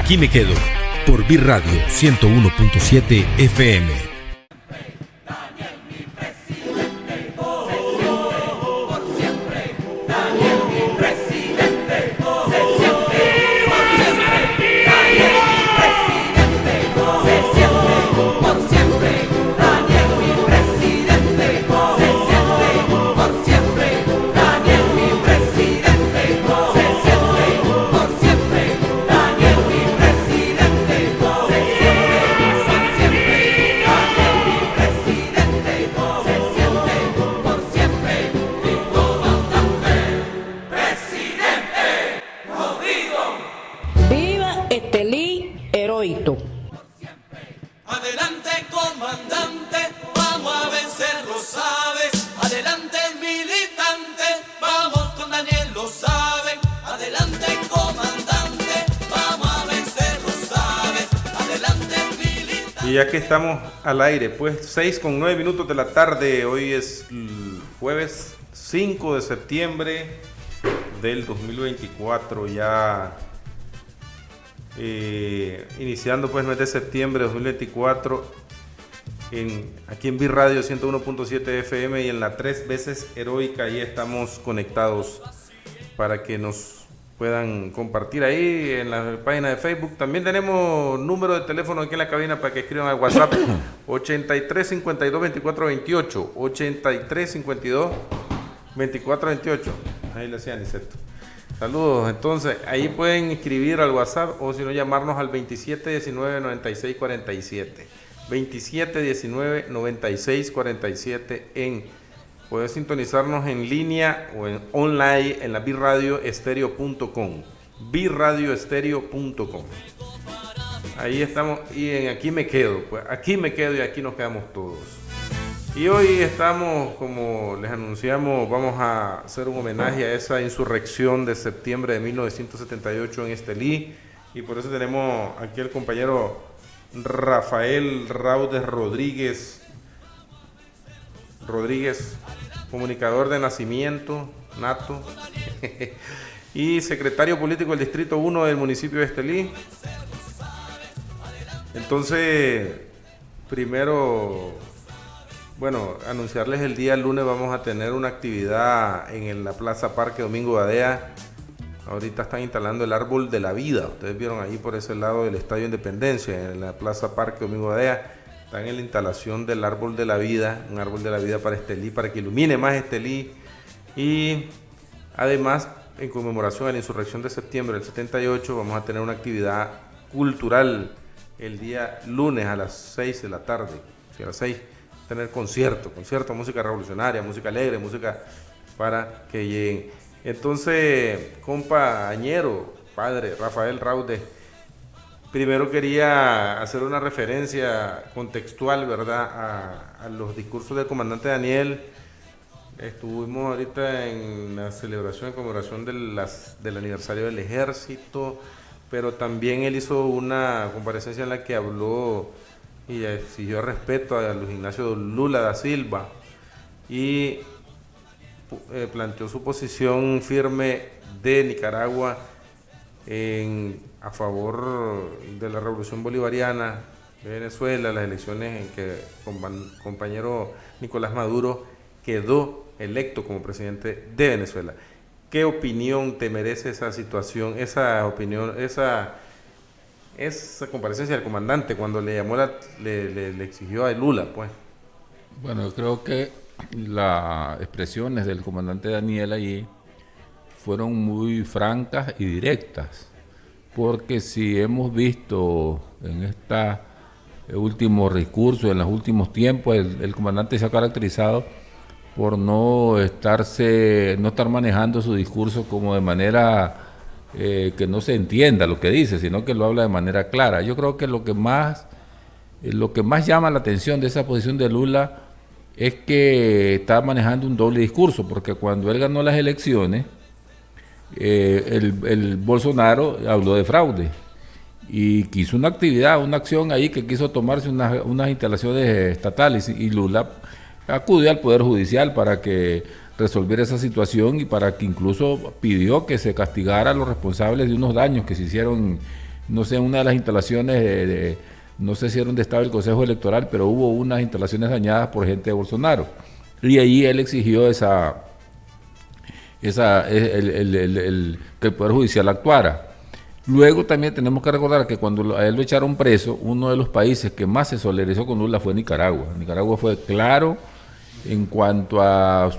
Aquí me quedo, por Bir Radio 101.7 FM. Adelante, comandante, vamos a vencer, lo sabes. Adelante, militante, vamos con Daniel, lo saben. Adelante, comandante, vamos a vencer, lo sabes. Adelante, militante. Y ya que estamos al aire, pues 6:09 de la tarde, hoy es jueves 5 de septiembre del 2024, ya iniciando pues mes de septiembre de 2024 aquí en Bir Radio 101.7 FM y en la 3 veces heroica. Ahí estamos conectados para que nos puedan compartir ahí en la página de Facebook. También tenemos número de teléfono aquí en la cabina para que escriban al WhatsApp 83 52 24 28 83 52 24 28. Ahí le hacían Niceto. Saludos, entonces ahí pueden escribir al WhatsApp o si no llamarnos al 2719-9647. 2719-9647 puedes sintonizarnos en línea o en online en la birradioestereo.com. birradioestereo.com. Ahí estamos y en Aquí me quedo, pues aquí me quedo y aquí nos quedamos todos. Y hoy estamos, como les anunciamos, vamos a hacer un homenaje a esa insurrección de septiembre de 1978 en Estelí. Y por eso tenemos aquí al compañero Rafael Raudes Rodríguez, comunicador de nacimiento, nato, y secretario político del Distrito 1 del municipio de Estelí. Entonces, primero, bueno, anunciarles el día lunes vamos a tener una actividad en la Plaza Parque Domingo Badea. Ahorita están instalando el árbol de la vida. Ustedes vieron ahí por ese lado del Estadio Independencia, en la Plaza Parque Domingo Badea. Están en la instalación del árbol de la vida, un árbol de la vida para Estelí, para que ilumine más Estelí. Y además, en conmemoración a la insurrección de septiembre del 78, vamos a tener una actividad cultural el día lunes a las 6 de la tarde. O sea, a las 6. Tener concierto, música revolucionaria, música alegre, música para que lleguen. Entonces, compañero, padre Rafael Raudes, primero quería hacer una referencia contextual, ¿verdad?, a los discursos del comandante Daniel. Estuvimos ahorita en la celebración y conmemoración del aniversario del Ejército, pero también él hizo una comparecencia en la que habló y exigió respeto a Luis Ignacio Lula da Silva y planteó su posición firme de Nicaragua a favor de la revolución bolivariana de Venezuela, las elecciones en que el compañero Nicolás Maduro quedó electo como presidente de Venezuela. ¿Qué opinión te merece esa situación, esa comparecencia del comandante cuando le llamó le exigió a Lula, pues? Bueno, yo creo que las expresiones del comandante Daniel allí fueron muy francas y directas, porque si hemos visto en este último discurso, en los últimos tiempos, el comandante se ha caracterizado por no estar manejando su discurso como de manera que no se entienda lo que dice, sino que lo habla de manera clara. Yo creo que lo que más llama la atención de esa posición de Lula es que está manejando un doble discurso, porque cuando él ganó las elecciones, el Bolsonaro habló de fraude y quiso una acción ahí que quiso tomarse unas instalaciones estatales, y Lula acudió al Poder Judicial para que resolver esa situación y para que incluso pidió que se castigara a los responsables de unos daños que se hicieron no sé, una de las instalaciones, no sé si era donde estaba el Consejo Electoral, pero hubo unas instalaciones dañadas por gente de Bolsonaro. Y ahí él exigió que el Poder Judicial actuara. Luego también tenemos que recordar que cuando a él lo echaron preso, uno de los países que más se solidarizó con Lula fue Nicaragua. Nicaragua fue claro en cuanto a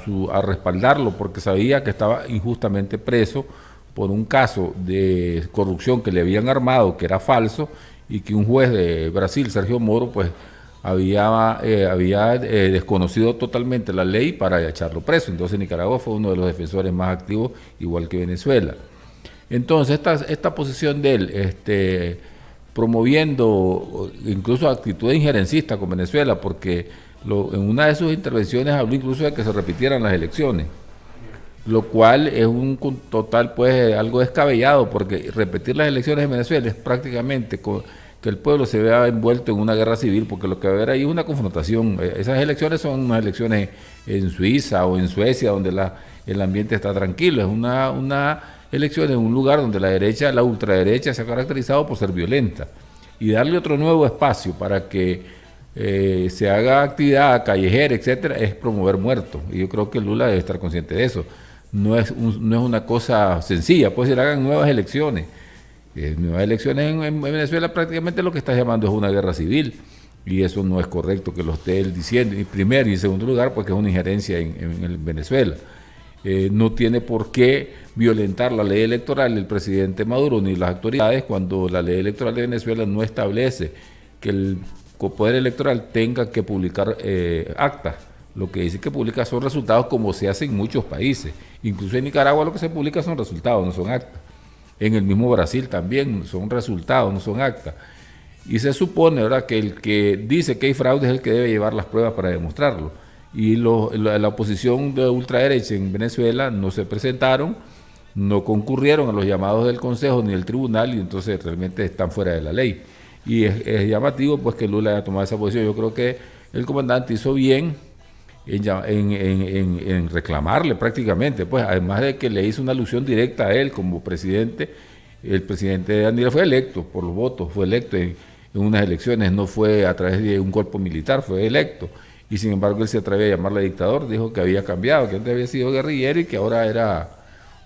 respaldarlo, porque sabía que estaba injustamente preso por un caso de corrupción que le habían armado, que era falso, y que un juez de Brasil, Sergio Moro, pues había desconocido totalmente la ley para echarlo preso. Entonces Nicaragua fue uno de los defensores más activos, igual que Venezuela. Entonces esta posición de él, promoviendo incluso actitudes injerencistas con Venezuela, porque en una de sus intervenciones habló incluso de que se repitieran las elecciones, lo cual es un total, pues, algo descabellado, porque repetir las elecciones en Venezuela es prácticamente que el pueblo se vea envuelto en una guerra civil, porque lo que va a haber ahí es una confrontación. Esas elecciones son unas elecciones en Suiza o en Suecia, donde el ambiente está tranquilo. Es una elección en un lugar donde la ultraderecha se ha caracterizado por ser violenta. Y darle otro nuevo espacio para que se haga actividad callejera, etcétera, es promover muertos. Y yo creo que Lula debe estar consciente de eso. No es una cosa sencilla, pues se hagan nuevas elecciones. Nuevas elecciones en Venezuela prácticamente lo que está llamando es una guerra civil, y eso no es correcto que lo esté él diciendo, en primer y en segundo lugar, porque es una injerencia en Venezuela. No tiene por qué violentar la ley electoral el presidente Maduro ni las autoridades, cuando la ley electoral de Venezuela no establece que el Poder Electoral tenga que publicar actas. Lo que dice que publica son resultados, como se hace en muchos países. Incluso en Nicaragua lo que se publica son resultados, no son actas. En el mismo Brasil también son resultados, no son actas. Y se supone, ¿verdad?, que el que dice que hay fraude es el que debe llevar las pruebas para demostrarlo. Y la oposición de ultraderecha en Venezuela no se presentaron, no concurrieron a los llamados del Consejo ni del Tribunal, y entonces realmente están fuera de la ley. Y es llamativo, pues, que Lula haya tomado esa posición. Yo creo que el comandante hizo bien en reclamarle prácticamente, pues, además de que le hizo una alusión directa a él como presidente. El presidente Daniel fue electo por los votos, fue electo en unas elecciones, no fue a través de un golpe militar, fue electo, y sin embargo él se atrevió a llamarle dictador, dijo que había cambiado, que antes había sido guerrillero y que ahora era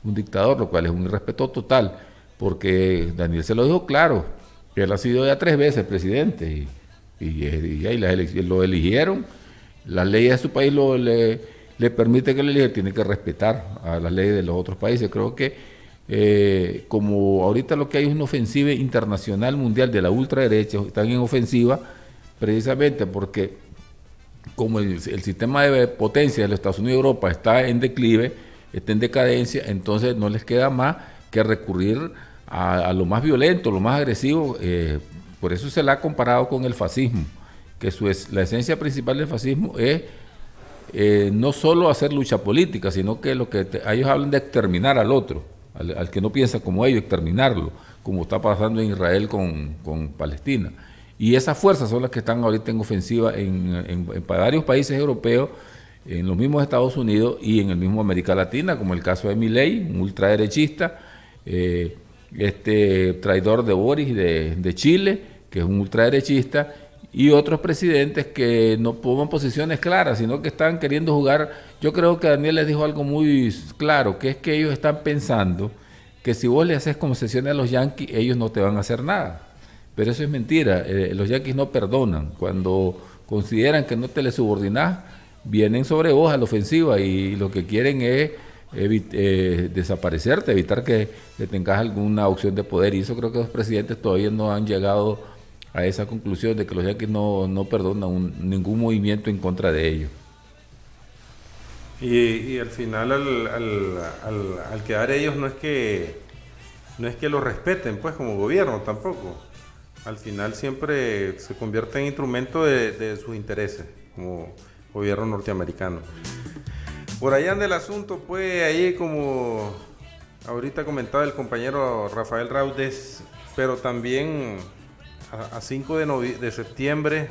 un dictador, lo cual es un irrespeto total, porque Daniel se lo dijo claro, que él ha sido ya 3 veces presidente, y ahí lo eligieron. Las leyes de su país le permiten que le elija, tiene que respetar a las leyes de los otros países. Creo que como ahorita lo que hay es una ofensiva internacional mundial de la ultraderecha, están en ofensiva precisamente porque como el sistema de potencia de los Estados Unidos y Europa está en declive, está en decadencia, entonces no les queda más que recurrir a lo más violento, lo más agresivo. Por eso se la ha comparado con el fascismo, que la esencia principal del fascismo es no solo hacer lucha política, sino que ellos hablan de exterminar al otro, al que no piensa como ellos, exterminarlo, como está pasando en Israel con Palestina. Y esas fuerzas son las que están ahorita en ofensiva en varios países europeos, en los mismos Estados Unidos y en el mismo América Latina, como el caso de Milei, un ultraderechista, traidor de Boris de Chile, que es un ultraderechista, y otros presidentes que no toman posiciones claras, sino que están queriendo jugar. Yo creo que Daniel les dijo algo muy claro, que es que ellos están pensando que si vos le haces concesiones a los yanquis, ellos no te van a hacer nada. Pero eso es mentira. Los yanquis no perdonan. Cuando consideran que no te les subordinás, vienen sobre vos a la ofensiva y lo que quieren es desaparecerte, evitar que tengas alguna opción de poder. Y eso creo que los presidentes todavía no han llegado a esa conclusión de que los yanquis no perdonan ningún movimiento en contra de ellos. Y al final al quedar ellos no es que lo respeten, pues, como gobierno tampoco. Al final siempre se convierte en instrumento de sus intereses como gobierno norteamericano. Por ahí anda el asunto, pues, ahí como ahorita comentaba el compañero Rafael Raudes, pero también a 5 de septiembre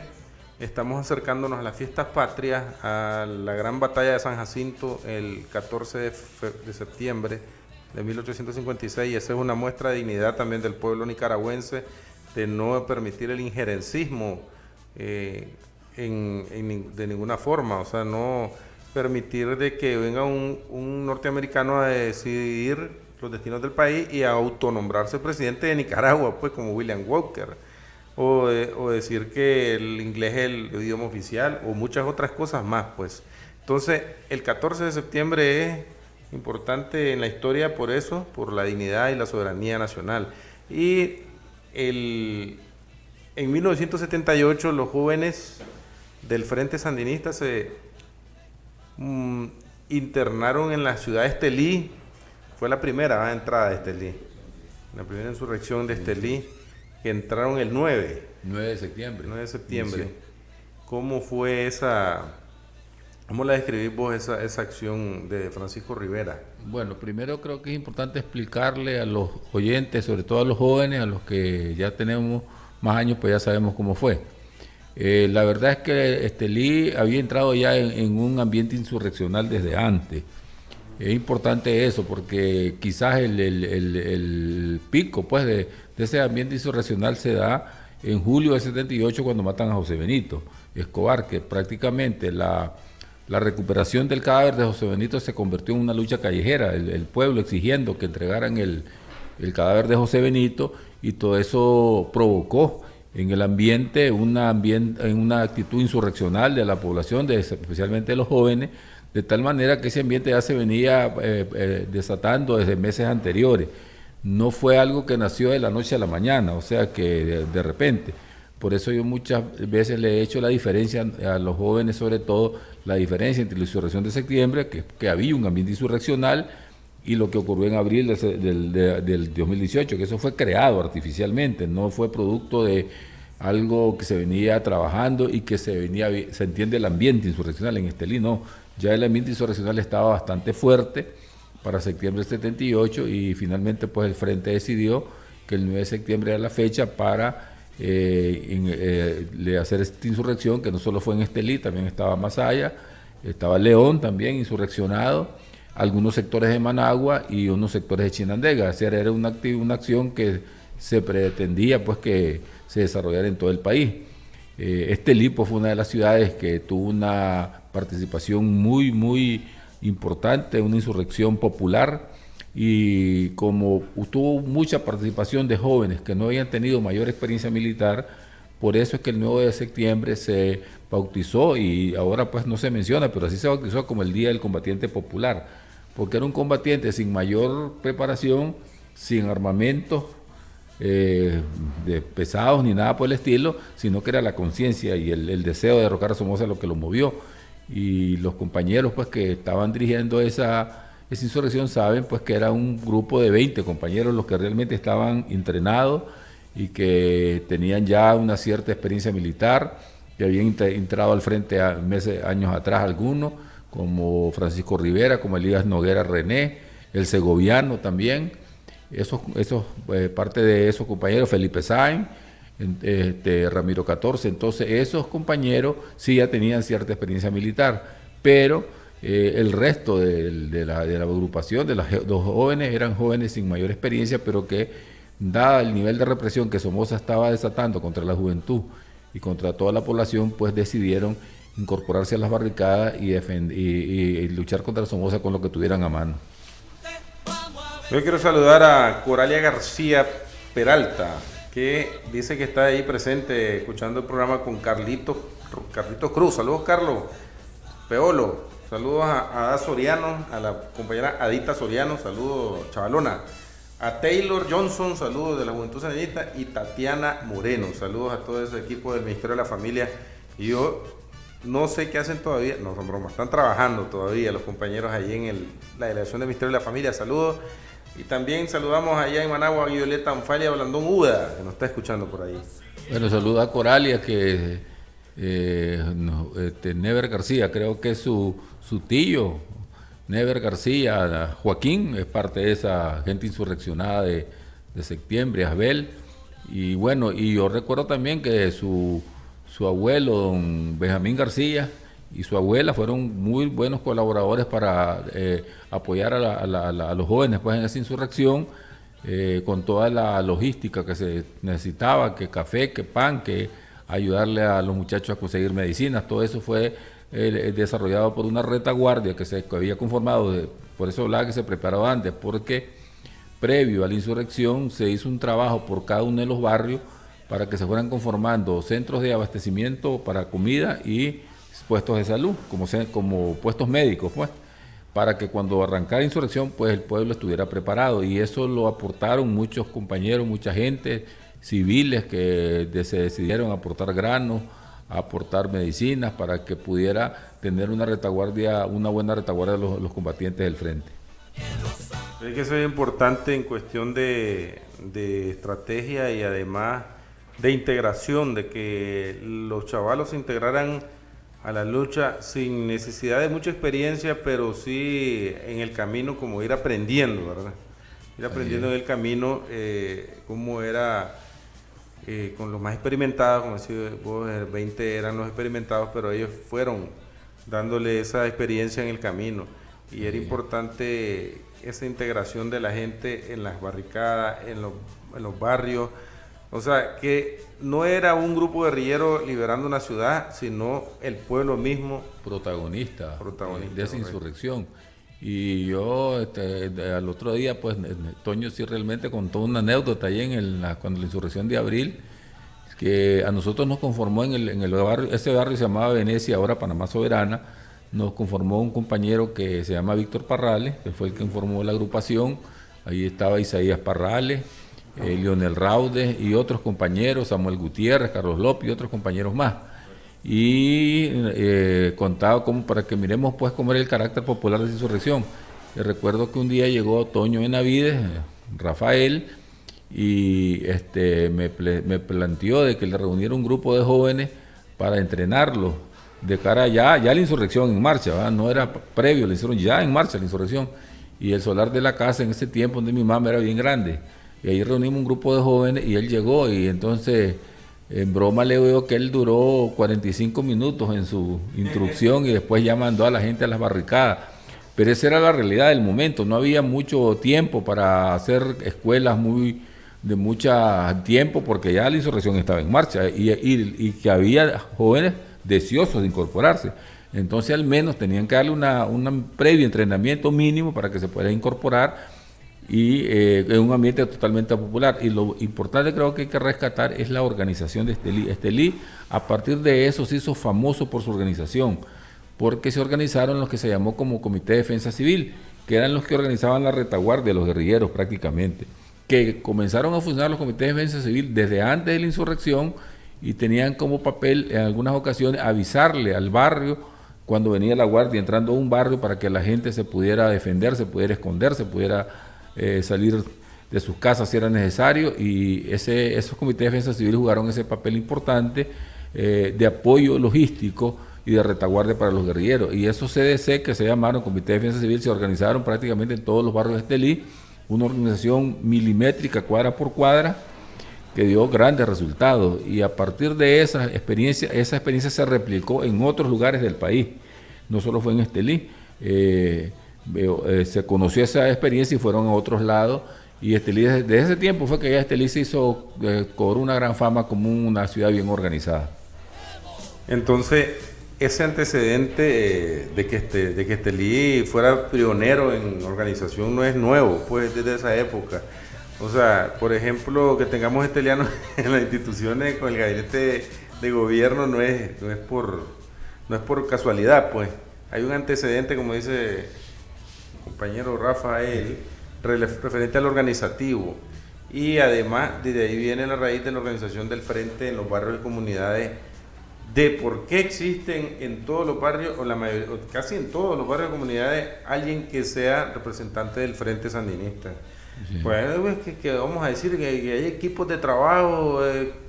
estamos acercándonos a las fiestas patrias, a la gran batalla de San Jacinto el 14 de septiembre, de 1856, y esa es una muestra de dignidad también del pueblo nicaragüense, de no permitir el injerencismo de ninguna forma, o sea, no permitir de que venga un norteamericano a decidir los destinos del país y a autonombrarse presidente de Nicaragua, pues como William Walker, o decir que el inglés es el idioma oficial, o muchas otras cosas más, pues. Entonces, el 14 de septiembre es importante en la historia por eso, por la dignidad y la soberanía nacional. Y en 1978 los jóvenes del Frente Sandinista se internaron en la ciudad de Estelí. Fue la primera entrada de Estelí, la primera insurrección de Estelí, que entraron el 9 de septiembre. 9 de septiembre. Sí. ¿Cómo fue esa? ¿Cómo la describís vos esa acción de Francisco Rivera? Bueno, primero creo que es importante explicarle a los oyentes, sobre todo a los jóvenes, a los que ya tenemos más años, pues ya sabemos cómo fue. La verdad es que Estelí había entrado ya en un ambiente insurreccional desde antes. Es importante eso, porque quizás el pico pues de ese ambiente insurreccional se da en julio del 78, cuando matan a José Benito Escobar, que prácticamente la recuperación del cadáver de José Benito se convirtió en una lucha callejera, el pueblo exigiendo que entregaran el cadáver de José Benito, y todo eso provocó en el ambiente una actitud insurreccional de la población, especialmente de los jóvenes, de tal manera que ese ambiente ya se venía desatando desde meses anteriores. No fue algo que nació de la noche a la mañana, o sea que de repente. Por eso yo muchas veces le he hecho la diferencia a los jóvenes, sobre todo, la diferencia entre la insurrección de septiembre, que había un ambiente insurreccional, y lo que ocurrió en abril del 2018, que eso fue creado artificialmente, no fue producto de algo que se venía trabajando y que se entiende el ambiente insurreccional. En Estelí no, ya el ambiente insurreccional estaba bastante fuerte para septiembre del 78, y finalmente pues el Frente decidió que el 9 de septiembre era la fecha para hacer esta insurrección, que no solo fue en Estelí, también estaba Masaya, estaba León también insurreccionado, algunos sectores de Managua y unos sectores de Chinandega. O sea, era una acción que se pretendía pues que se desarrollara en todo el país. Estelí pues, fue una de las ciudades que tuvo una participación muy, muy importante, una insurrección popular, y como tuvo mucha participación de jóvenes que no habían tenido mayor experiencia militar, por eso es que el 9 de septiembre se bautizó, y ahora pues no se menciona, pero así se bautizó, como el Día del Combatiente Popular, porque era un combatiente sin mayor preparación, sin armamentos de pesados ni nada por el estilo, sino que era la conciencia y el deseo de derrocar a Somoza lo que lo movió. Y los compañeros pues que estaban dirigiendo esa insurrección saben pues que era un grupo de 20 compañeros los que realmente estaban entrenados y que tenían ya una cierta experiencia militar, que habían entrado al frente años atrás algunos, como Francisco Rivera, como Elías Noguera René, el segoviano también, parte de esos compañeros, Felipe Sáenz, Ramiro 14, entonces esos compañeros sí ya tenían cierta experiencia militar, pero el resto de la agrupación, de los jóvenes, eran jóvenes sin mayor experiencia, pero que, dada el nivel de represión que Somoza estaba desatando contra la juventud y contra toda la población, pues decidieron incorporarse a las barricadas y luchar contra Somoza con lo que tuvieran a mano. Yo quiero saludar a Coralia García Peralta, que dice que está ahí presente escuchando el programa con Carlitos Cruz. Saludos, Carlos Peolo. Saludos a Ada Soriano, a la compañera Adita Soriano. Saludos, chavalona. A Taylor Johnson, saludos de la Juventud Sandinista. Y Tatiana Moreno, saludos a todo ese equipo del Ministerio de la Familia. Y yo no sé qué hacen todavía, no son bromas, están trabajando todavía los compañeros allí en la delegación del Ministerio de la Familia. Saludos. Y también saludamos allá en Managua a Violeta Anfalia Blandón Uda, que nos está escuchando por ahí. Bueno, saludos a Coralia, que Never García, creo que es su tío, Never García, Joaquín, es parte de esa gente insurreccionada de septiembre, Asbel. Y bueno, y yo recuerdo también que su abuelo, don Benjamín García, y su abuela fueron muy buenos colaboradores para apoyar a los jóvenes pues, en esa insurrección, con toda la logística que se necesitaba, que café, que pan, que ayudarle a los muchachos a conseguir medicinas. Todo eso fue desarrollado por una retaguardia que había conformado, por eso hablaba que se preparó antes, porque previo a la insurrección se hizo un trabajo por cada uno de los barrios para que se fueran conformando centros de abastecimiento para comida y puestos de salud, como puestos médicos, pues, para que cuando arrancara la insurrección, pues el pueblo estuviera preparado. Y eso lo aportaron muchos compañeros, mucha gente, civiles que se decidieron a aportar granos, a aportar medicinas, para que pudiera tener una buena retaguardia de los combatientes del frente. Es que eso es importante en cuestión de estrategia y además de integración, de que los chavalos se integraran a la lucha sin necesidad de mucha experiencia, pero sí en el camino, como ir aprendiendo, ¿verdad? Ir aprendiendo en el camino cómo era con los más experimentados, como decía vos, 20 eran los experimentados, pero ellos fueron dándole esa experiencia en el camino, y era importante esa integración de la gente en las barricadas, en los barrios. O sea, que no era un grupo guerrillero liberando una ciudad, sino el pueblo mismo protagonista de esa insurrección. Y yo al otro día, pues Toño sí realmente contó una anécdota ahí cuando la insurrección de abril, que a nosotros nos conformó en el barrio, ese barrio se llamaba Venecia, ahora Panamá Soberana, nos conformó un compañero que se llama Víctor Parrales, que fue el que informó la agrupación. Ahí estaba Isaías Parrales, Leonel Raudes y otros compañeros, Samuel Gutiérrez, Carlos López y otros compañeros más. Y contaba como para que miremos pues cómo era el carácter popular de esa insurrección. Recuerdo que un día llegó Toño Benavides, Rafael, y me planteó de que le reuniera un grupo de jóvenes para entrenarlos de cara ya la insurrección en marcha, ¿verdad? No era previo, la hicieron ya en marcha la insurrección. Y el solar de la casa en ese tiempo donde mi mamá era bien grande. Y ahí reunimos un grupo de jóvenes y él llegó, y entonces en broma le digo que él duró 45 minutos en su instrucción y después ya mandó a la gente a las barricadas. Pero esa era la realidad del momento, no había mucho tiempo para hacer escuelas de mucho tiempo, porque ya la insurrección estaba en marcha y que había jóvenes deseosos de incorporarse. Entonces al menos tenían que darle un previo entrenamiento mínimo para que se pueda incorporar, y en un ambiente totalmente popular. Y lo importante creo que hay que rescatar es la organización de Estelí. Estelí a partir de eso se hizo famoso por su organización, porque se organizaron los que se llamó como Comité de Defensa Civil, que eran los que organizaban la retaguardia de los guerrilleros prácticamente, que comenzaron a funcionar los comités de defensa civil desde antes de la insurrección, y tenían como papel en algunas ocasiones avisarle al barrio cuando venía la guardia entrando a un barrio, para que la gente se pudiera defender, se pudiera esconder, se pudiera salir de sus casas si era necesario. Y esos comités de defensa civil jugaron ese papel importante de apoyo logístico y de retaguardia para los guerrilleros. Y esos CDC, que se llamaron Comité de Defensa Civil, se organizaron prácticamente en todos los barrios de Estelí, una organización milimétrica, cuadra por cuadra, que dio grandes resultados. Y a partir de esa experiencia se replicó en otros lugares del país, no solo fue en Estelí. Se conoció esa experiencia y fueron a otros lados, y Estelí desde ese tiempo fue que ya Estelí se hizo, cobró una gran fama como una ciudad bien organizada. Entonces, ese antecedente de que Estelí fuera pionero en organización no es nuevo, pues desde esa época. O sea, por ejemplo, que tengamos estelianos en las instituciones con el gabinete de gobierno no es por casualidad, pues. Hay un antecedente, como dice compañero Rafael, referente al organizativo, y además desde ahí viene la raíz de la organización del frente en los barrios y comunidades, de por qué existen en todos los barrios, o la mayoría, o casi en todos los barrios y comunidades, alguien que sea representante del frente sandinista. Sí. Pues que vamos a decir que hay equipos de trabajo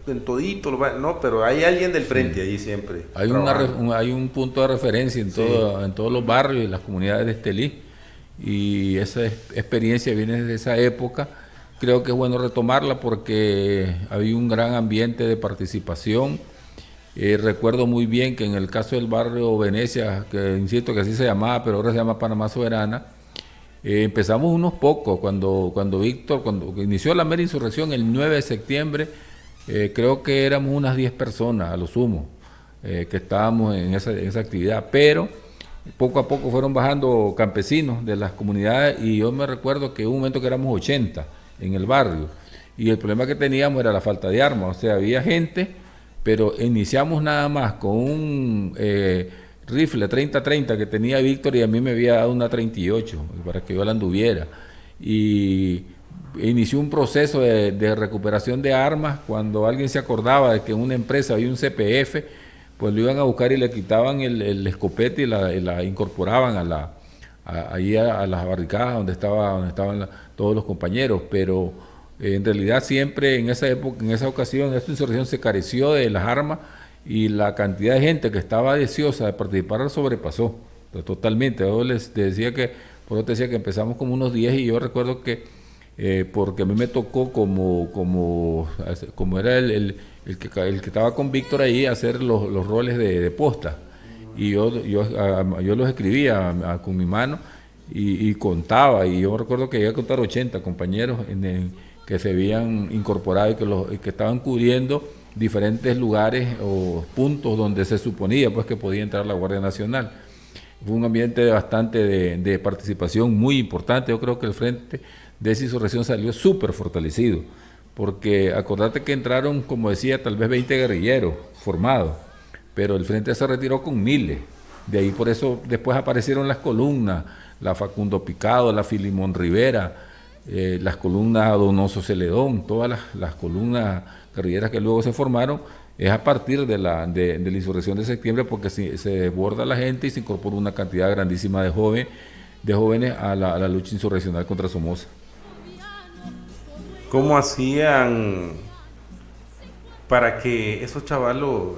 en todito, no, pero hay alguien del frente, sí, allí siempre. Hay un punto de referencia en todos los barrios y las comunidades de Estelí, y esa experiencia viene desde esa época. Creo que es bueno retomarla porque había un gran ambiente de participación, Recuerdo muy bien que en el caso del barrio Venecia, que insisto que así se llamaba, pero ahora se llama Panamá Soberana, empezamos unos pocos, cuando Víctor, cuando inició la mera insurrección el 9 de septiembre, creo que éramos unas 10 personas a lo sumo, que estábamos en esa actividad, pero poco a poco fueron bajando campesinos de las comunidades y yo me recuerdo que hubo un momento que éramos 80 en el barrio y el problema que teníamos era la falta de armas, o sea, había gente, pero iniciamos nada más con un rifle 30-30 que tenía Víctor y a mí me había dado una 38 para que yo la anduviera y inició un proceso de recuperación de armas cuando alguien se acordaba de que en una empresa había un CPF, pues lo iban a buscar y le quitaban el escopete y la incorporaban ahí a las barricadas donde estaban todos los compañeros, pero en realidad siempre en esa época, en esa ocasión, esta insurrección se careció de las armas y la cantidad de gente que estaba deseosa de participar sobrepasó totalmente. Yo les decía que, por eso te decía que empezamos como unos 10 y yo recuerdo que, porque a mí me tocó como era el que estaba con Víctor ahí, hacer los roles de posta. Y yo los escribía con mi mano y contaba. Y yo recuerdo que llegué a contar 80 compañeros que se habían incorporado y que estaban cubriendo diferentes lugares o puntos donde se suponía pues que podía entrar la Guardia Nacional. Fue un ambiente bastante de participación muy importante. Yo creo que el frente de esa insurrección salió súper fortalecido, porque acordate que entraron, como decía, tal vez 20 guerrilleros formados, pero el frente se retiró con miles. De ahí por eso después aparecieron las columnas, la Facundo Picado, la Filimón Rivera, las columnas Donoso Celedón, todas las columnas guerrilleras que luego se formaron, es a partir de la insurrección de septiembre, porque se desborda la gente y se incorpora una cantidad grandísima de jóvenes a la lucha insurreccional contra Somoza. ¿Cómo hacían para que esos chavalos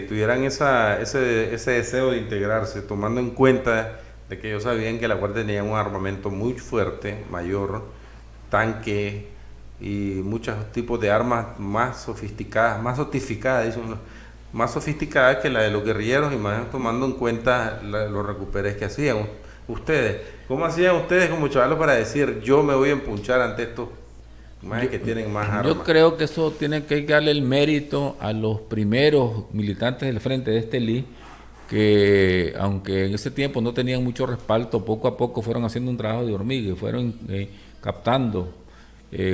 tuvieran ese deseo de integrarse, tomando en cuenta de que ellos sabían que la Guardia tenía un armamento muy fuerte, mayor, tanque y muchos tipos de armas más sofisticadas, más sofisticadas que la de los guerrilleros, y más tomando en cuenta los recuperes que hacían ustedes? ¿Cómo hacían ustedes como chavalos para decir, yo me voy a empunchar ante estos que tienen más armas? Yo creo que eso tiene que darle el mérito a los primeros militantes del frente de Estelí, que aunque en ese tiempo no tenían mucho respaldo, poco a poco fueron haciendo un trabajo de hormiga y fueron captando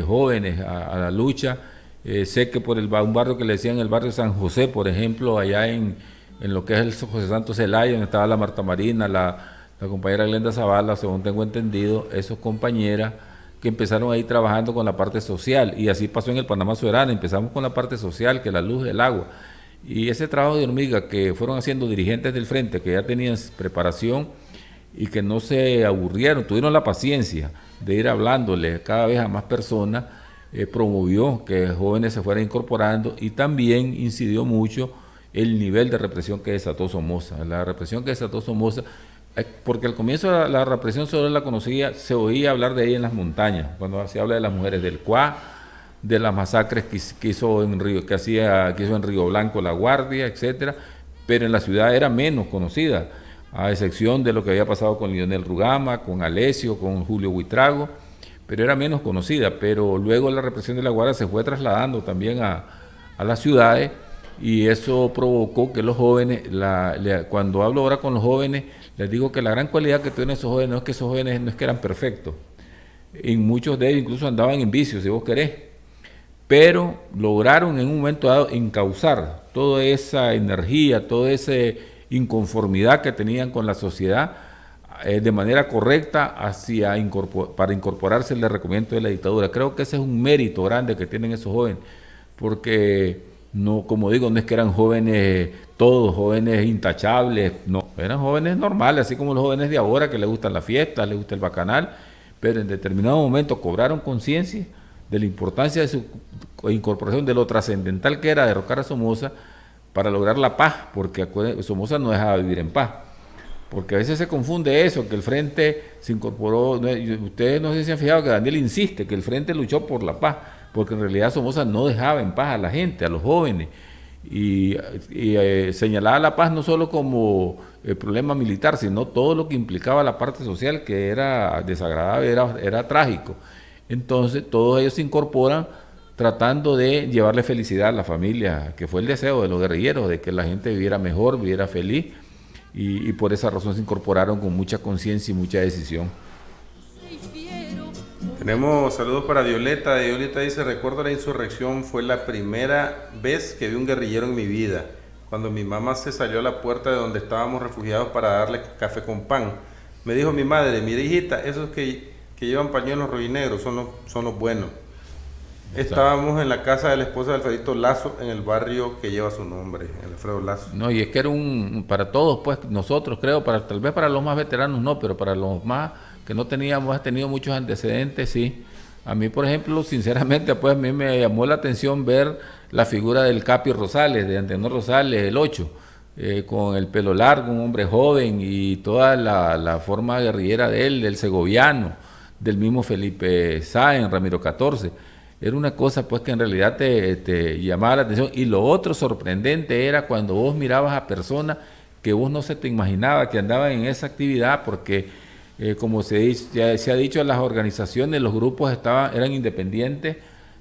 jóvenes a la lucha. Sé que por un barrio que le decían el barrio San José, por ejemplo, allá en lo que es el José Santos Zelaya, donde estaba la Marta Marina, la compañera Glenda Zavala, según tengo entendido, esos compañeras que empezaron ahí trabajando con la parte social, y así pasó en el Panamá Soberano. Empezamos con la parte social, que la luz, el agua, y ese trabajo de hormiga que fueron haciendo dirigentes del frente, que ya tenían preparación y que no se aburrieron, tuvieron la paciencia de ir hablándole cada vez a más personas, promovió que jóvenes se fueran incorporando, y también incidió mucho el nivel de represión que desató Somoza. La represión que desató Somoza, porque al comienzo la represión solo la conocía, se oía hablar de ella en las montañas, cuando se habla de las mujeres del Cuá, de las masacres que hizo en Río Blanco la Guardia, etcétera, pero en la ciudad era menos conocida, a excepción de lo que había pasado con Lionel Rugama, con Alessio, con Julio Buitrago, pero era menos conocida. Pero luego la represión de la Guardia se fue trasladando también a las ciudades, y eso provocó que los jóvenes, cuando hablo ahora con los jóvenes, les digo que la gran cualidad que tienen esos jóvenes no es que esos jóvenes no es que eran perfectos, en muchos de ellos incluso andaban en vicios, si vos querés, pero lograron en un momento dado encauzar toda esa energía, toda esa inconformidad que tenían con la sociedad de manera correcta para incorporarse al recubrimiento de la dictadura. Creo que ese es un mérito grande que tienen esos jóvenes, porque no, como digo, no es que eran jóvenes, todos jóvenes intachables, no, eran jóvenes normales, así como los jóvenes de ahora que les gustan las fiestas, les gusta el bacanal, pero en determinado momento cobraron conciencia de la importancia de su incorporación, de lo trascendental que era derrocar a Somoza para lograr la paz, porque Somoza no dejaba vivir en paz. Porque a veces se confunde eso, que el frente se incorporó. Ustedes no sé si se han fijado que Daniel insiste que el frente luchó por la paz, porque en realidad Somoza no dejaba en paz a la gente, a los jóvenes, y señalaba la paz no solo como el problema militar, sino todo lo que implicaba la parte social, que era desagradable, era trágico. Entonces todos ellos se incorporan tratando de llevarle felicidad a la familia, que fue el deseo de los guerrilleros, de que la gente viviera mejor, viviera feliz, y por esa razón se incorporaron con mucha conciencia y mucha decisión. Tenemos saludos para Violeta. Violeta dice: recuerdo la insurrección, fue la primera vez que vi un guerrillero en mi vida, cuando mi mamá se salió a la puerta de donde estábamos refugiados para darle café con pan. Me dijo mi madre: mira, hijita, esos que llevan pañuelos rojinegros son los buenos. Estábamos en la casa de la esposa de Alfredito Lazo, en el barrio que lleva su nombre, Alfredo Lazo. No, y es que era para todos, pues, nosotros creo, tal vez para los más veteranos no, pero para los más que no teníamos, tenido muchos antecedentes, sí. A mí, por ejemplo, sinceramente, pues a mí me llamó la atención ver la figura del Capi Rosales, de Antenor Rosales, el 8, con el pelo largo, un hombre joven, y toda la forma guerrillera de él, del segoviano, del mismo Felipe Sáenz, Ramiro 14. Era una cosa pues que en realidad te llamaba la atención. Y lo otro sorprendente era cuando vos mirabas a personas que vos no se te imaginaba que andaban en esa actividad, porque como ya se ha dicho, las organizaciones, los grupos eran independientes,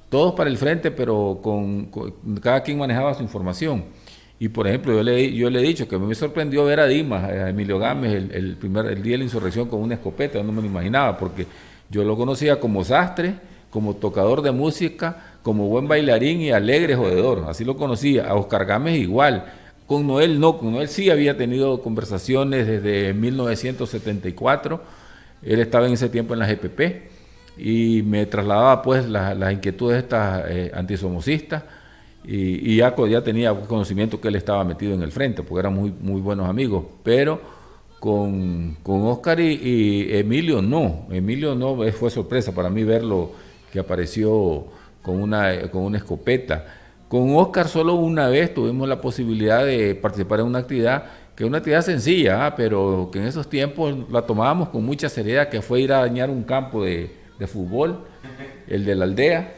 todos para el frente, pero cada quien manejaba su información. Y por ejemplo, yo le he dicho que me sorprendió ver a Dimas, a Emilio Gámez, el día de la insurrección con una escopeta. No me lo imaginaba, porque yo lo conocía como sastre, como tocador de música, como buen bailarín y alegre jodedor, así lo conocía. A Oscar Gámez igual. Con Noel no, con Noel sí había tenido conversaciones desde 1974, él estaba en ese tiempo en la GPP, y me trasladaba pues las inquietudes estas antisomocistas, y ya tenía conocimiento que él estaba metido en el frente, porque eran muy buenos amigos, pero con Oscar y Emilio no, fue sorpresa para mí verlo, que apareció con una escopeta. Con Oscar solo una vez tuvimos la posibilidad de participar en una actividad, que es una actividad sencilla, pero que en esos tiempos la tomábamos con mucha seriedad, que fue ir a dañar un campo de fútbol, el de la aldea,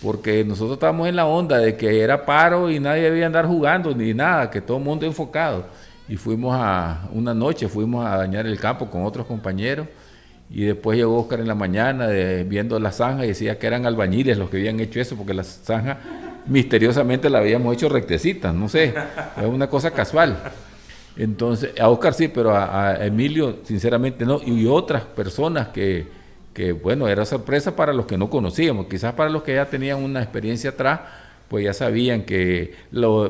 porque nosotros estábamos en la onda de que era paro y nadie debía andar jugando ni nada, que todo el mundo enfocado. Y una noche fuimos a dañar el campo con otros compañeros, y después llegó Oscar en la mañana viendo la zanja y decía que eran albañiles los que habían hecho eso, porque la zanja misteriosamente la habíamos hecho rectecita, no sé, es una cosa casual. Entonces, a Oscar sí, pero a Emilio sinceramente no, y otras personas que bueno, era sorpresa para los que no conocíamos, quizás para los que ya tenían una experiencia atrás, pues ya sabían que,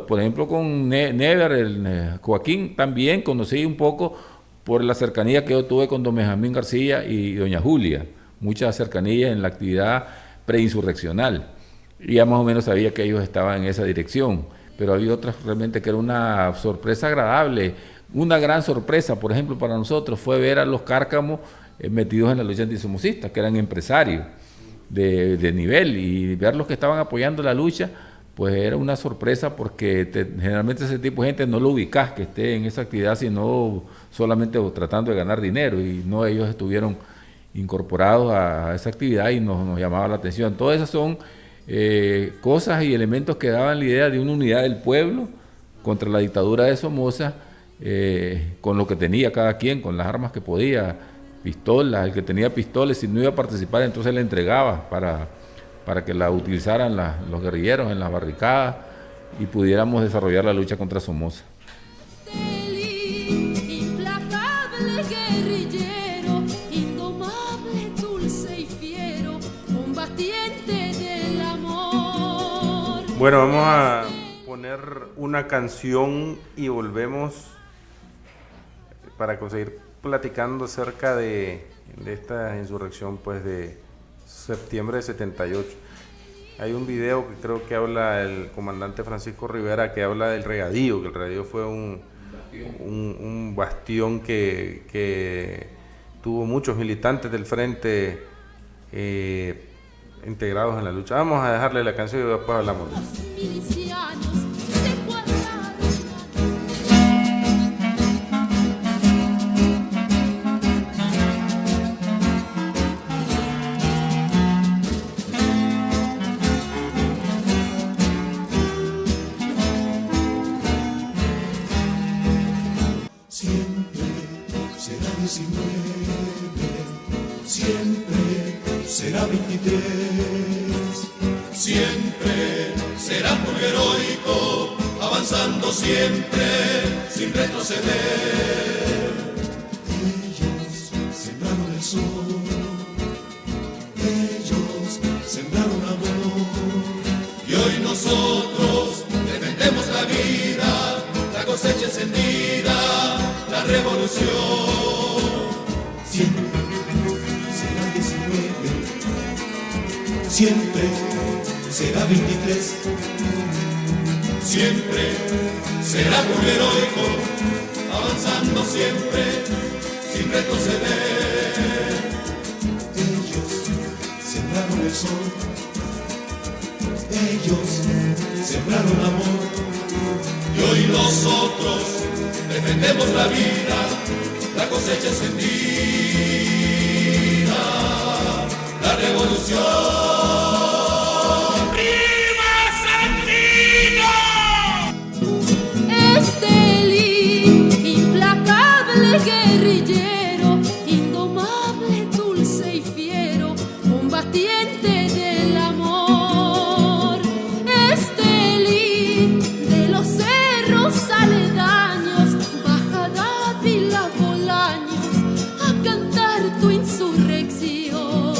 por ejemplo, con Never, Joaquín, también conocí un poco por la cercanía que yo tuve con don Benjamín García y doña Julia, mucha cercanía en la actividad preinsurreccional, y ya más o menos sabía que ellos estaban en esa dirección, pero había otras realmente que era una sorpresa agradable. Una gran sorpresa, por ejemplo, para nosotros fue ver a los cárcamos metidos en la lucha antisomocista, que eran empresarios de nivel, y ver los que estaban apoyando la lucha, pues era una sorpresa, porque generalmente ese tipo de gente no lo ubicás que esté en esa actividad, sino solamente tratando de ganar dinero, y no, ellos estuvieron incorporados a esa actividad y nos llamaba la atención. Todas esas son cosas y elementos que daban la idea de una unidad del pueblo contra la dictadura de Somoza, con lo que tenía cada quien, con las armas que podía, pistolas, el que tenía pistolas, si no iba a participar entonces le entregaba para que la utilizaran los guerrilleros en las barricadas y pudiéramos desarrollar la lucha contra Somoza. Implacable guerrillero, indomable, dulce y fiero, combatiente del amor. Bueno, vamos a poner una canción y volvemos para seguir platicando acerca de esta insurrección pues de septiembre de 78. Hay un video que creo que habla el comandante Francisco Rivera, que habla del regadío, que el regadío fue un bastión que tuvo muchos militantes del frente integrados en la lucha. Vamos a dejarle la canción y después hablamos de eso. siempre será 23. Siempre será muy heroico, avanzando siempre, sin retroceder. Ellos sembraron el sol, ellos sembraron amor, y hoy nosotros defendemos la vida, la cosecha encendida, la revolución. Siempre será 19, siempre será 23. Siempre será muy heroico, avanzando siempre, sin retroceder. Ellos sembraron el sol, ellos sembraron amor, y hoy nosotros defendemos la vida, la cosecha encendida, la revolución. Guerrillero, indomable, dulce y fiero, combatiente del amor. Estelí de los cerros aledaños, baja Dávila Bolaños a cantar tu insurrección.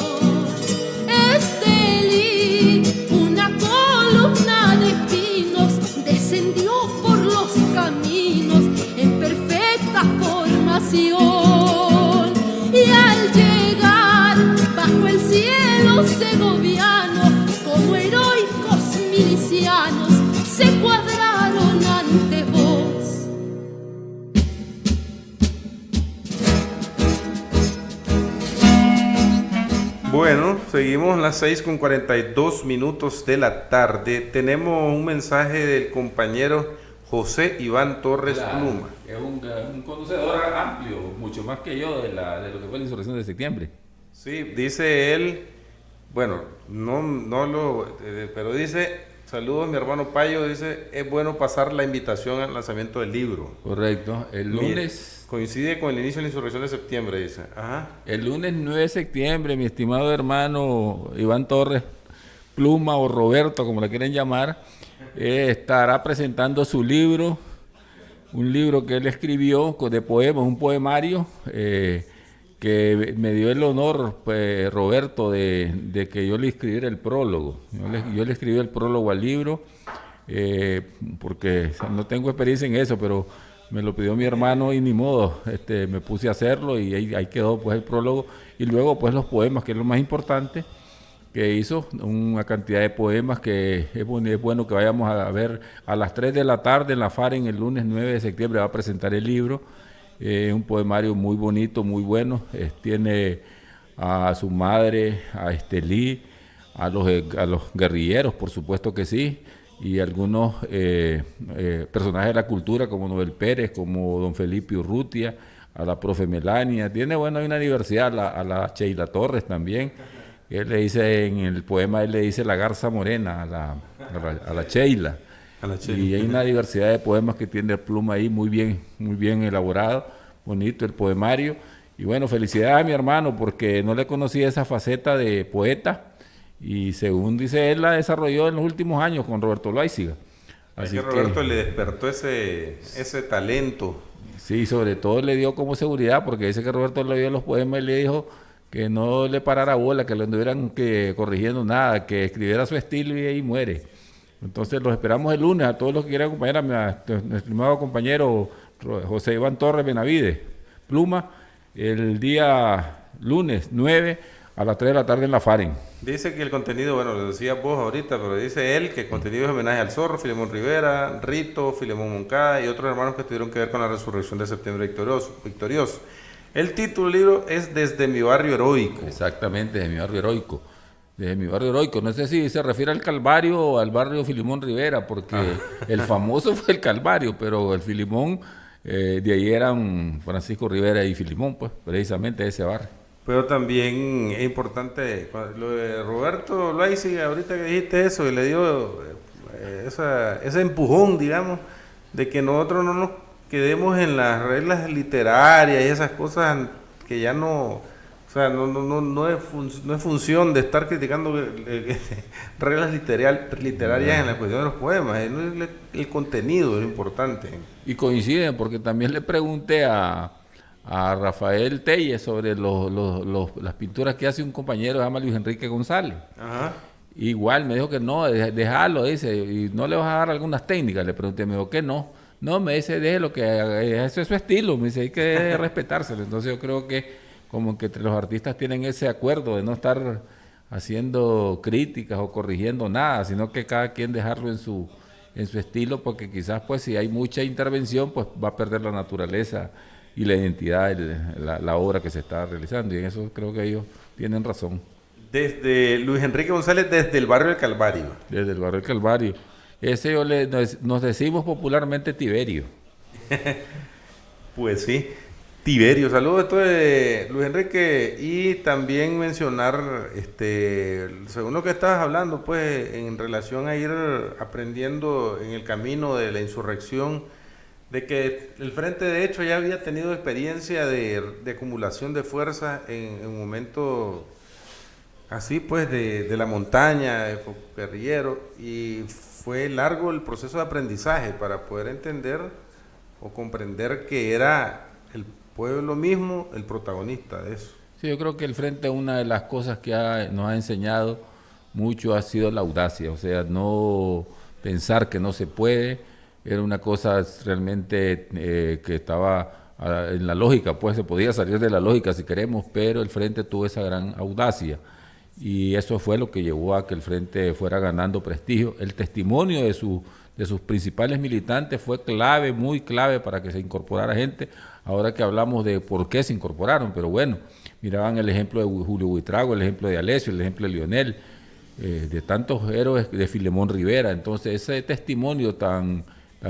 Estelí, una columna de pinos, descendió por los caminos en perfecta formación, y al llegar bajo el cielo segoviano, como heroicos milicianos se cuadraron ante vos. Bueno, seguimos las 6:42 de la tarde. Tenemos un mensaje del compañero José Iván Torres Pluma. Es un conocedor amplio, mucho más que yo de lo que fue la insurrección de septiembre. Sí, dice él, bueno, pero dice, saludos mi hermano Payo, dice, es bueno pasar la invitación al lanzamiento del libro. Correcto, el lunes... Coincide con el inicio de la insurrección de septiembre, dice. Ajá. El lunes 9 de septiembre, mi estimado hermano Iván Torres Pluma o Roberto, como le quieren llamar, estará presentando su libro, un libro que él escribió de poemas, un poemario que me dio el honor, pues, Roberto, de que yo le escribiera el prólogo. Yo le escribí el prólogo al libro, porque no tengo experiencia en eso, pero me lo pidió mi hermano y ni modo, me puse a hacerlo y ahí quedó pues el prólogo, y luego pues los poemas, que es lo más importante, que hizo una cantidad de poemas que es bueno que vayamos a ver a las 3 de la tarde en la FAREN el lunes 9 de septiembre. Va a presentar el libro, un poemario muy bonito, muy bueno. Tiene a su madre, a Estelí, a los guerrilleros, por supuesto que sí, y algunos personajes de la cultura como Nobel Pérez, como don Felipe Urrutia, a la profe Melania. Tiene, bueno, hay una diversidad, a la Sheila Torres también. Él le dice, en el poema, él le dice la garza morena a la Sheila. Y hay una diversidad de poemas que tiene Pluma ahí, muy bien elaborado, bonito el poemario. Y bueno, felicidades a mi hermano, porque no le conocía esa faceta de poeta, y según dice él, la desarrolló en los últimos años con Roberto Loaiziga. Así que Roberto le despertó ese talento. Sí, sobre todo le dio como seguridad, porque dice que Roberto le dio los poemas y le dijo que no le parara bola, que lo anduvieran corrigiendo nada, que escribiera su estilo y ahí muere. Entonces los esperamos el lunes, a todos los que quieran acompañar a nuestro estimado compañero José Iván Torres Benavides Pluma, el día lunes 9 a las 3 de la tarde en la FAREN. Dice que el contenido, bueno, lo decía vos ahorita, pero dice él que el contenido es homenaje al Zorro, Filemón Rivera, Rito, Filemón Moncada y otros hermanos que tuvieron que ver con la resurrección de septiembre victorioso. El título del libro es Desde mi barrio heroico. Exactamente, desde mi barrio heroico. Desde mi barrio heroico. No sé si se refiere al Calvario o al barrio Filemón Rivera, porque el famoso fue el Calvario, pero el Filemón, de ahí eran Francisco Rivera y Filemón, pues, precisamente ese barrio. Pero también es importante lo de Roberto Loaiziga, ahorita que dijiste eso, y le dio ese empujón, digamos, de que nosotros no nos quedemos en las reglas literarias y esas cosas que ya no, o sea, no es función de estar criticando reglas literarias en la cuestión de los poemas, el contenido es lo importante. Y coinciden, porque también le pregunté a Rafael Telles sobre las pinturas que hace un compañero que se llama Luis Enrique González. Ajá. Igual me dijo que no, déjalo, dice, y no le vas a dar algunas técnicas. Le pregunté, me dijo que no. No, me dice, déjelo, que eso es su estilo, me dice, hay que respetárselo. Entonces yo creo que como que entre los artistas tienen ese acuerdo de no estar haciendo críticas o corrigiendo nada, sino que cada quien dejarlo en su estilo, porque quizás pues si hay mucha intervención, pues va a perder la naturaleza y la identidad de la obra que se está realizando, y en eso creo que ellos tienen razón. Desde Luis Enrique González, desde el barrio del Calvario. Desde el barrio del Calvario. Ese nos decimos popularmente Tiberio. Pues sí, Tiberio. Saludos a todos, Luis Enrique. Y también mencionar, según lo que estabas hablando, pues en relación a ir aprendiendo en el camino de la insurrección, de que el Frente de hecho ya había tenido experiencia de acumulación de fuerza en un momento así pues de la montaña, de guerrillero, y fue largo el proceso de aprendizaje para poder entender o comprender que era el pueblo mismo el protagonista de eso. Sí, yo creo que el Frente, una de las cosas que nos ha enseñado mucho ha sido la audacia, o sea, no pensar que no se puede, era una cosa realmente que estaba en la lógica, pues se podía salir de la lógica si queremos, pero el Frente tuvo esa gran audacia. Y eso fue lo que llevó a que el Frente fuera ganando prestigio. El testimonio de sus principales militantes fue clave, muy clave para que se incorporara gente. Ahora que hablamos de por qué se incorporaron, pero bueno, miraban el ejemplo de Julio Buitrago, el ejemplo de Alessio, el ejemplo de Lionel, de tantos héroes, de Filemón Rivera. Entonces ese testimonio tan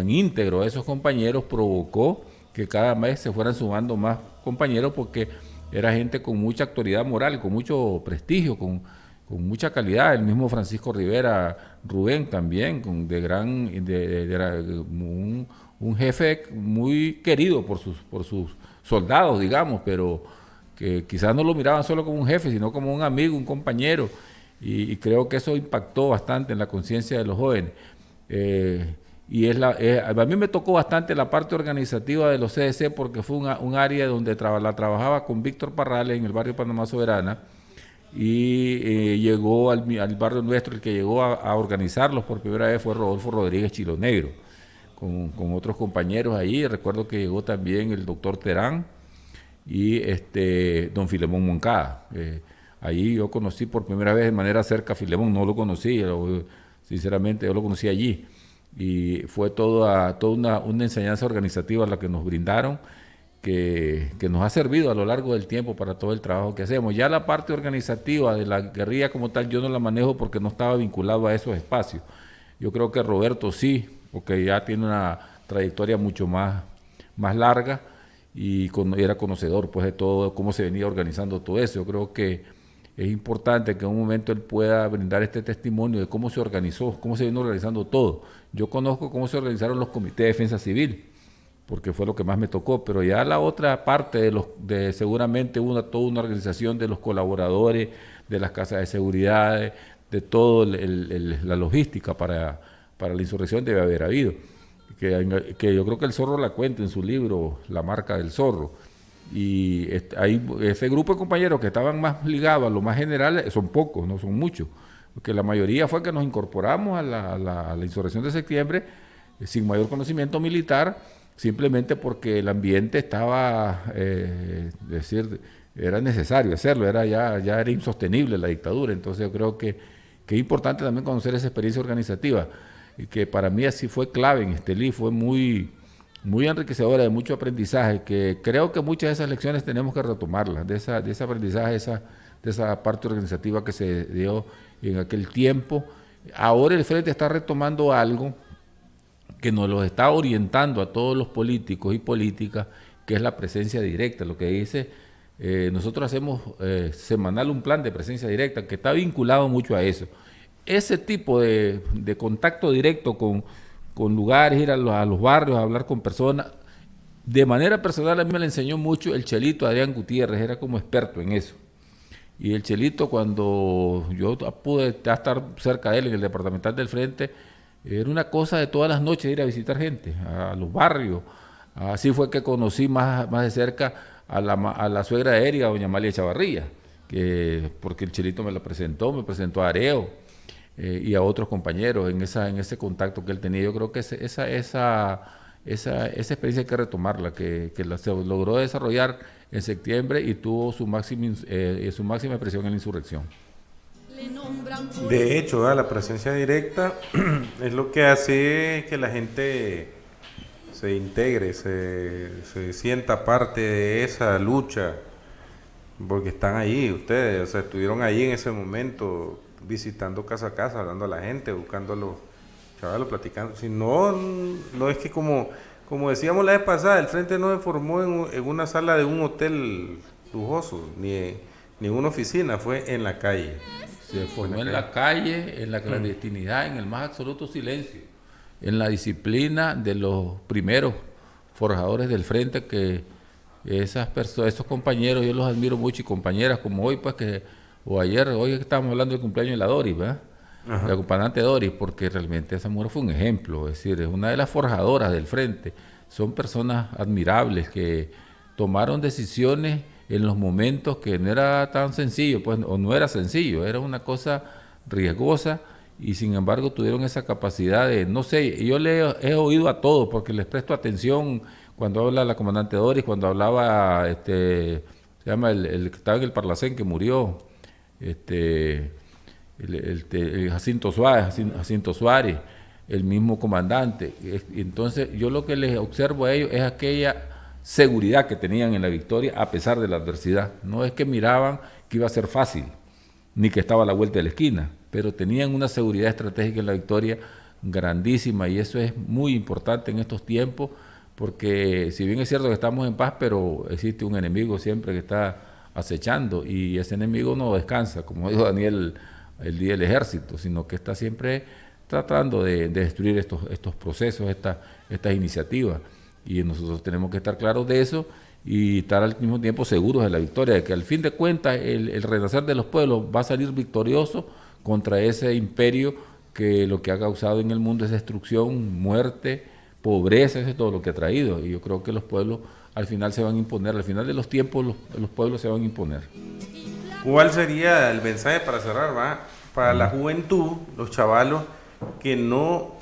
íntegro de esos compañeros provocó que cada vez se fueran sumando más compañeros, porque era gente con mucha autoridad moral, con mucho prestigio, con mucha calidad. El mismo Francisco Rivera, Rubén también, un jefe muy querido por sus soldados, digamos, pero que quizás no lo miraban solo como un jefe, sino como un amigo, un compañero, y creo que eso impactó bastante en la conciencia de los jóvenes. A mí me tocó bastante la parte organizativa de los CDC, porque fue un área donde trabajaba con Víctor Parrales en el barrio Panamá Soberana, y llegó al barrio nuestro, el que llegó a organizarlos por primera vez fue Rodolfo Rodríguez Chilo Negro, con otros compañeros ahí. Recuerdo que llegó también el doctor Terán y don Filemón Moncada. Ahí yo conocí por primera vez de manera cerca a Filemón, no lo conocí, sinceramente yo lo conocí allí. Y fue toda una enseñanza organizativa la que nos brindaron, que nos ha servido a lo largo del tiempo para todo el trabajo que hacemos. Ya la parte organizativa de la guerrilla como tal yo no la manejo porque no estaba vinculado a esos espacios. Yo creo que Roberto sí, porque ya tiene una trayectoria mucho más larga y era conocedor pues de todo, cómo se venía organizando todo eso. Yo creo que es importante que en un momento él pueda brindar este testimonio de cómo se organizó, cómo se vino organizando todo. Yo conozco cómo se organizaron los comités de defensa civil, porque fue lo que más me tocó, pero ya la otra parte seguramente toda una organización de los colaboradores, de las casas de seguridad, de toda la logística para la insurrección debe haber habido. Que yo creo que el Zorro la cuenta en su libro, La marca del Zorro. Y hay ese grupo de compañeros que estaban más ligados a lo más general, son pocos, no son muchos, porque la mayoría fue que nos incorporamos a la insurrección de septiembre sin mayor conocimiento militar, simplemente porque el ambiente estaba, era necesario hacerlo, ya era insostenible la dictadura. Entonces yo creo que es importante también conocer esa experiencia organizativa, y que para mí así fue clave en Estelí, fue muy enriquecedora, de mucho aprendizaje, que creo que muchas de esas lecciones tenemos que retomarlas, de ese aprendizaje, de esa parte organizativa que se dio en aquel tiempo. Ahora el Frente está retomando algo que nos lo está orientando a todos los políticos y políticas, que es la presencia directa. Lo que dice, nosotros hacemos semanal un plan de presencia directa que está vinculado mucho a eso. Ese tipo de contacto directo con lugares, ir a los barrios, a hablar con personas, De manera personal a mí me la enseñó mucho el Chelito Adrián Gutiérrez, era como experto en eso. Y el Chelito, cuando yo pude estar cerca de él en el departamental del Frente, era una cosa de todas las noches ir a visitar gente, a los barrios. Así fue que conocí más de cerca a la suegra de Erika, doña Amalia Chavarría, porque el Chelito me presentó a Areo y a otros compañeros en ese contacto que él tenía. Yo creo que esa experiencia hay que retomarla, que se logró desarrollar en septiembre y tuvo su máxima expresión en la insurrección. De hecho, la presencia directa es lo que hace que la gente se integre, se sienta parte de esa lucha, porque están ahí ustedes, o sea, estuvieron ahí en ese momento, visitando casa a casa, hablando a la gente, buscando a los chavalos, platicando. Si no, no es que como decíamos la vez pasada, el Frente no se formó en una sala de un hotel lujoso, ni en una oficina, fue en la calle. Se formó en la calle, en la clandestinidad, en el más absoluto silencio, en la disciplina de los primeros forjadores del Frente, que esos compañeros yo los admiro mucho, y compañeras como hoy, pues hoy estábamos hablando del cumpleaños de la Doris, ¿verdad? Ajá. La comandante Doris, porque realmente esa mujer fue un ejemplo, es decir, es una de las forjadoras del Frente. Son personas admirables que tomaron decisiones en los momentos que no era tan sencillo, pues, o no era sencillo, era una cosa riesgosa, y sin embargo tuvieron esa capacidad de, no sé, yo he oído a todos porque les presto atención cuando habla la comandante Doris, cuando hablaba, se llama el que estaba en el Parlacén que murió, el Jacinto Suárez, el mismo comandante. Entonces yo lo que les observo a ellos es aquella seguridad que tenían en la victoria a pesar de la adversidad. No es que miraban que iba a ser fácil, ni que estaba a la vuelta de la esquina, pero tenían una seguridad estratégica en la victoria grandísima, y eso es muy importante en estos tiempos, porque si bien es cierto que estamos en paz, pero existe un enemigo siempre que está acechando, y ese enemigo no descansa, como dijo Daniel el día del ejército, sino que está siempre tratando de destruir estos procesos, estas iniciativas, y nosotros tenemos que estar claros de eso y estar al mismo tiempo seguros de la victoria, de que al fin de cuentas el renacer de los pueblos va a salir victorioso contra ese imperio que lo que ha causado en el mundo es destrucción, muerte, pobreza, eso es todo lo que ha traído, y yo creo que los pueblos al final se van a imponer, al final de los tiempos los pueblos se van a imponer. ¿Cuál sería el mensaje para cerrar, va? Para la juventud, los chavalos, que no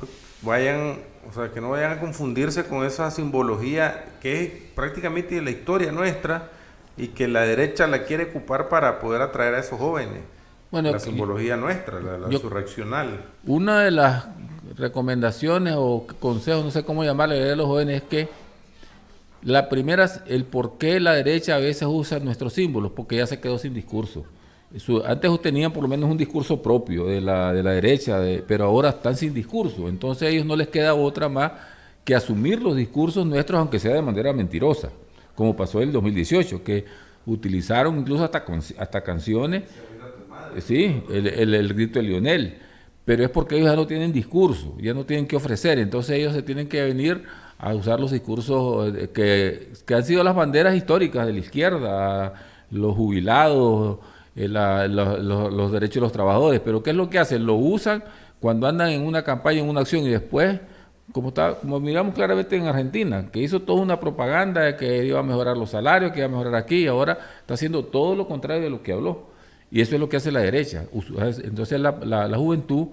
vayan a confundirse con esa simbología que es prácticamente la historia nuestra y que la derecha la quiere ocupar para poder atraer a esos jóvenes? Bueno, la simbología nuestra, la insurreccional. Una de las recomendaciones o consejos, no sé cómo llamarle a los jóvenes, es que la primera es el por qué la derecha a veces usa nuestros símbolos, porque ya se quedó sin discurso. Antes tenían por lo menos un discurso propio de la derecha, pero ahora están sin discurso. Entonces a ellos no les queda otra más que asumir los discursos nuestros, aunque sea de manera mentirosa, como pasó en el 2018, que utilizaron incluso hasta canciones, sí, el grito de Lionel, pero es porque ellos ya no tienen discurso, ya no tienen que ofrecer, entonces ellos se tienen que venir a usar los discursos que han sido las banderas históricas de la izquierda, los jubilados, los derechos de los trabajadores. Pero ¿qué es lo que hacen? Lo usan cuando andan en una campaña, en una acción, y después, como miramos claramente en Argentina, que hizo toda una propaganda de que iba a mejorar los salarios, que iba a mejorar aquí, y ahora está haciendo todo lo contrario de lo que habló. Y eso es lo que hace la derecha. Entonces la juventud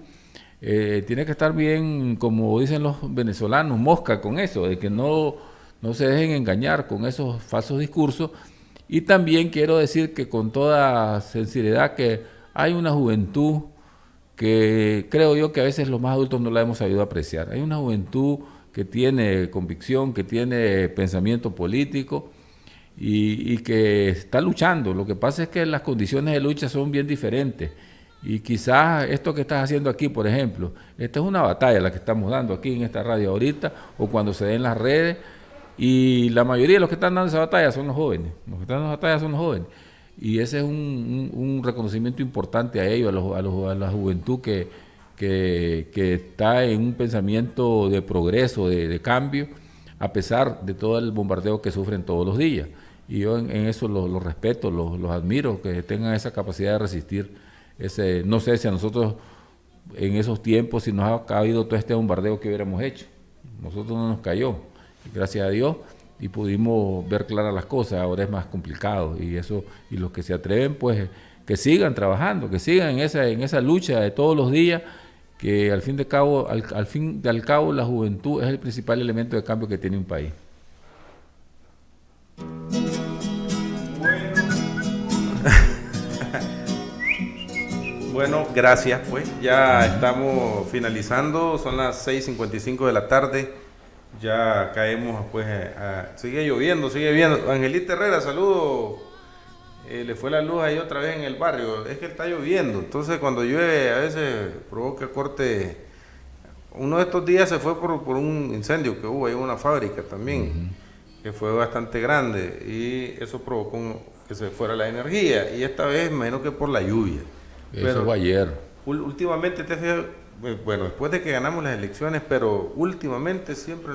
tiene que estar bien, como dicen los venezolanos, mosca con eso, de que no se dejen engañar con esos falsos discursos. Y también quiero decir que con toda sinceridad que hay una juventud que creo yo que a veces los más adultos no la hemos sabido apreciar. Hay una juventud que tiene convicción, que tiene pensamiento político y que está luchando. Lo que pasa es que las condiciones de lucha son bien diferentes. Y quizás esto que estás haciendo aquí, por ejemplo, esta es una batalla la que estamos dando aquí en esta radio ahorita, o cuando se den las redes, y la mayoría de los que están dando esa batalla son los jóvenes. Los que están dando esa batalla son los jóvenes. Y ese es un reconocimiento importante a ellos, a la juventud que está en un pensamiento de progreso, de cambio, a pesar de todo el bombardeo que sufren todos los días. Y yo en eso los respeto, los admiro, que tengan esa capacidad de resistir. No sé si a nosotros en esos tiempos, si nos ha caído todo este bombardeo que hubiéramos hecho. Nosotros no nos cayó, gracias a Dios, y pudimos ver claras las cosas. Ahora es más complicado, y los que se atreven, pues, que sigan trabajando, que sigan en esa lucha de todos los días, que al fin de cabo, la juventud es el principal elemento de cambio que tiene un país. Bueno, gracias, pues. Ya estamos finalizando, son las 6:55 de la tarde. Ya caemos, pues, sigue lloviendo, sigue viendo. Angelita Herrera, saludos. Le fue la luz ahí otra vez en el barrio. Es que está lloviendo, entonces cuando llueve a veces provoca corte. Uno de estos días se fue por un incendio que hubo ahí en una fábrica también, que fue bastante grande, y eso provocó que se fuera la energía, y esta vez menos que por la lluvia. Eso fue ayer. Últimamente, bueno, después de que ganamos las elecciones, pero últimamente siempre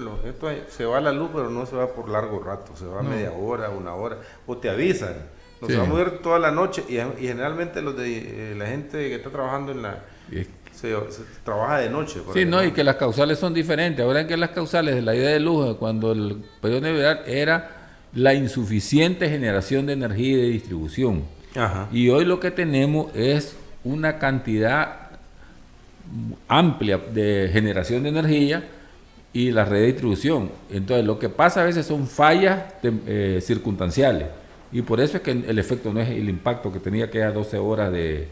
se va la luz, pero no se va por largo rato, se va media hora, una hora, o te avisan. Nos vamos a ir toda la noche, y generalmente la gente que está trabajando se trabaja de noche. Sí, no, y que las causales son diferentes. Ahora en que las causales de la idea de luz, cuando el periodo neoliberal era la insuficiente generación de energía y de distribución. Ajá. Y hoy lo que tenemos es una cantidad amplia de generación de energía y la red de distribución. Entonces lo que pasa a veces son fallas circunstanciales. Y por eso es que el efecto no es el impacto que tenía que dar 12 horas de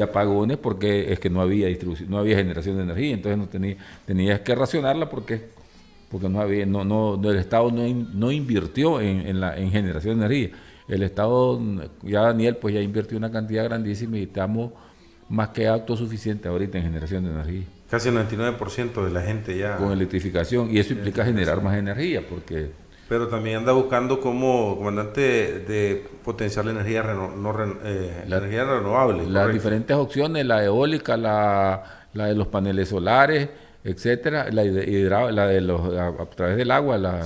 apagones, porque es que no había distribución, no había generación de energía, entonces tenías que racionarla porque el Estado no invirtió en generación de energía. El Estado, ya Daniel, pues ya invirtió una cantidad grandísima y estamos más que autosuficientes ahorita en generación de energía. Casi el 99% de la gente ya. Con electrificación, y eso implica generar más energía, porque... Pero también anda buscando como comandante de potenciar la energía, energía renovable. Las correcto. Diferentes opciones, la eólica, la de los paneles solares, etcétera, a través del agua,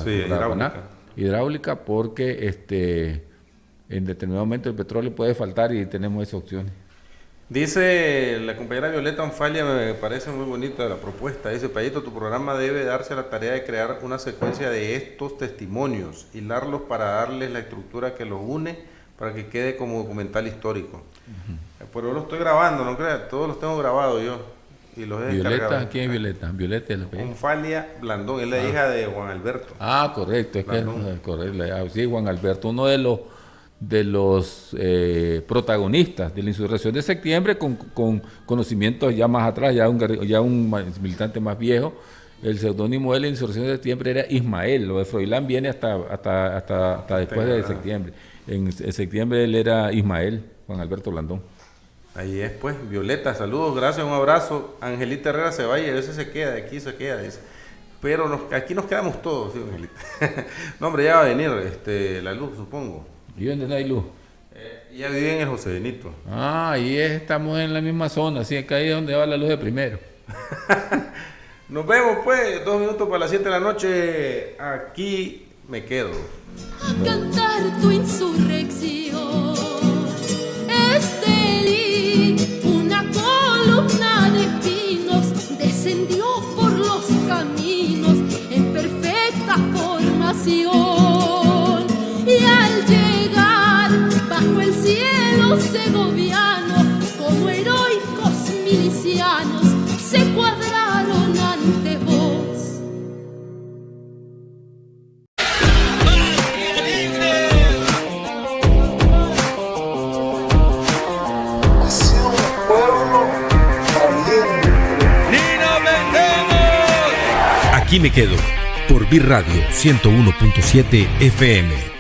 hidráulica, porque en determinado momento el petróleo puede faltar y tenemos esas opciones. Dice la compañera Violeta Onfalia, me parece muy bonita la propuesta. Dice: Payito, tu programa debe darse la tarea de crear una secuencia de estos testimonios, hilarlos para darles la estructura que los une, para que quede como documental histórico. Pero yo lo estoy grabando, no creas, todos los tengo grabados yo. Y los he descargado. ¿Quién es Violeta? Violeta es la apellido. Onfalia Blandón, es la hija de Juan Alberto. Ah, correcto, es Blandón. Que es correcto. Sí, Juan Alberto, uno de los protagonistas de la insurrección de septiembre, con conocimientos ya más atrás, ya un militante más viejo. El seudónimo de la insurrección de septiembre era Ismael. Lo de Froilán viene hasta después de septiembre. En septiembre él era Ismael, Juan Alberto Blandón. Ahí es, pues. Violeta, saludos, gracias, un abrazo. Angelita Herrera se va y a veces se queda, aquí se queda, dice. Pero aquí nos quedamos todos, ¿sí, Angelita? No, hombre, ya va a venir la luz, supongo. ¿Y dónde no hay luz? Ella vive en el José Benito. Ah, ahí estamos en la misma zona, así que ahí es donde va la luz de primero. Nos vemos, pues, 2 minutos para las 7 de la noche. Aquí me quedo. A cantar tu insurrección. Una columna de espinos descendió por los caminos en perfecta formación. Y al llegar bajo el cielo segoviano, como heroicos milicianos, se cuadraron ante vos. Aquí me quedo, por BIR Radio 101.7 FM.